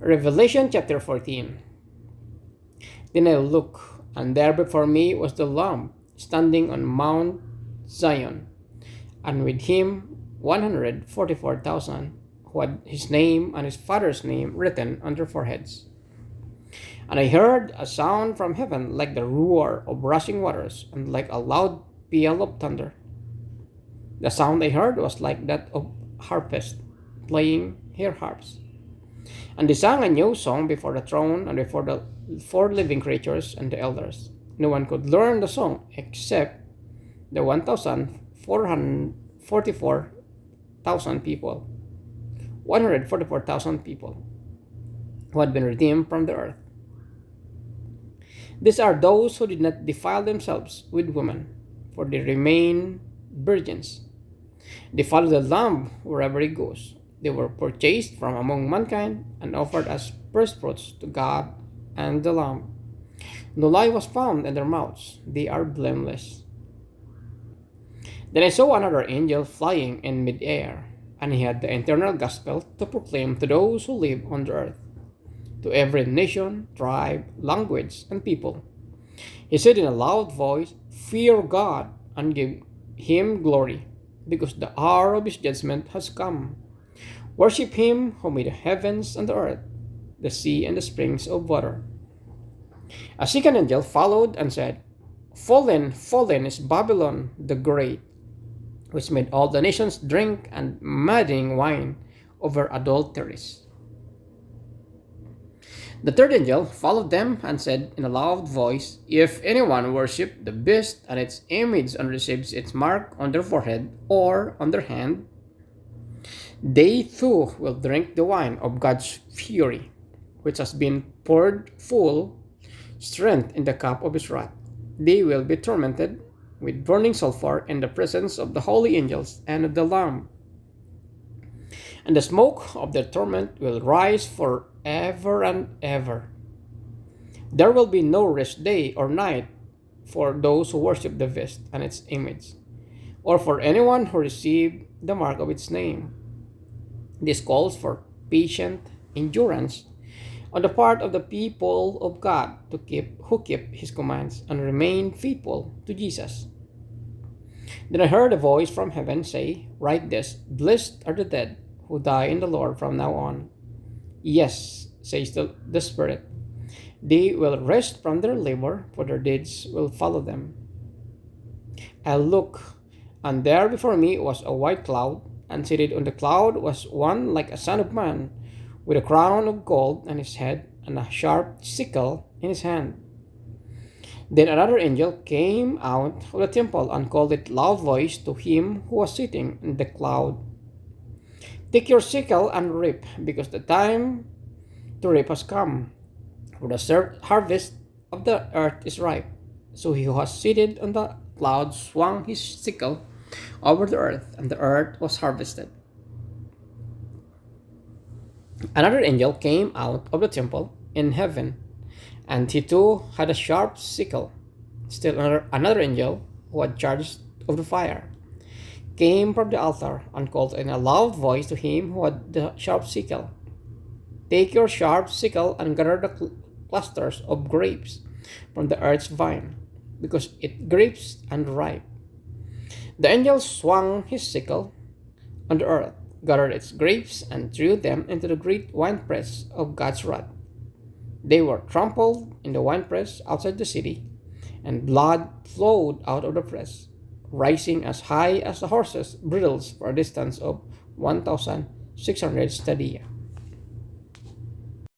Revelation chapter 14. Then I looked, and there before me was the Lamb, standing on Mount Zion, and with him 144,000, who had his name and his father's name written on their foreheads. And I heard a sound from heaven like the roar of rushing waters, and like a loud peal of thunder. The sound I heard was like that of harpists playing air harps. And they sang a new song before the throne and before the four living creatures and the elders. No one could learn the song except the 144,000 people, 144,000 people who had been redeemed from the earth. These are those who did not defile themselves with women, for they remain virgins. They follow the Lamb wherever he goes. They were purchased from among mankind and offered as firstfruits to God and the Lamb. No lie was found in their mouths. They are blameless. Then I saw another angel flying in mid-air, and he had the eternal gospel to proclaim to those who live on the earth, to every nation, tribe, language, and people. He said in a loud voice, "Fear God and give him glory, because the hour of his judgment has come. Worship him who made the heavens and the earth, the sea and the springs of water." A second angel followed and said, "Fallen, fallen is Babylon the Great, which made all the nations drink and maddening wine over adulteries." The third angel followed them and said in a loud voice, "If anyone worships the beast and its image and receives its mark on their forehead or on their hand, they too will drink the wine of God's fury, which has been poured full strength in the cup of his wrath. They will be tormented with burning sulfur in the presence of the holy angels and of the Lamb. And the smoke of their torment will rise forever and ever. There will be no rest day or night for those who worship the beast and its image, or for anyone who received the mark of its name. This calls for patient endurance on the part of the people of God who keep his commands and remain faithful to Jesus. Then I heard a voice from heaven say, "Write this, blessed are the dead who die in the Lord from now on." "Yes," says the Spirit, "they will rest from their labor, for their deeds will follow them." I looked, and there before me was a white cloud, and seated on the cloud was one like a son of man, with a crown of gold on his head and a sharp sickle in his hand. Then another angel came out of the temple and called with loud voice to him who was sitting in the cloud, "Take your sickle and reap, because the time to reap has come, for the harvest of the earth is ripe." So he who was seated on the cloud swung his sickle over the earth, and the earth was harvested. Another angel came out of the temple in heaven, and he too had a sharp sickle. Still another angel, who had charge of the fire, came from the altar and called in a loud voice to him who had the sharp sickle, "Take your sharp sickle and gather the clusters of grapes from the earth's vine, because it grapes and ripe." The angel swung his sickle on the earth, gathered its grapes, and threw them into the great winepress of God's wrath. They were trampled in the winepress outside the city, and blood flowed out of the press, rising as high as the horses' bridles for a distance of 1,600 stadia.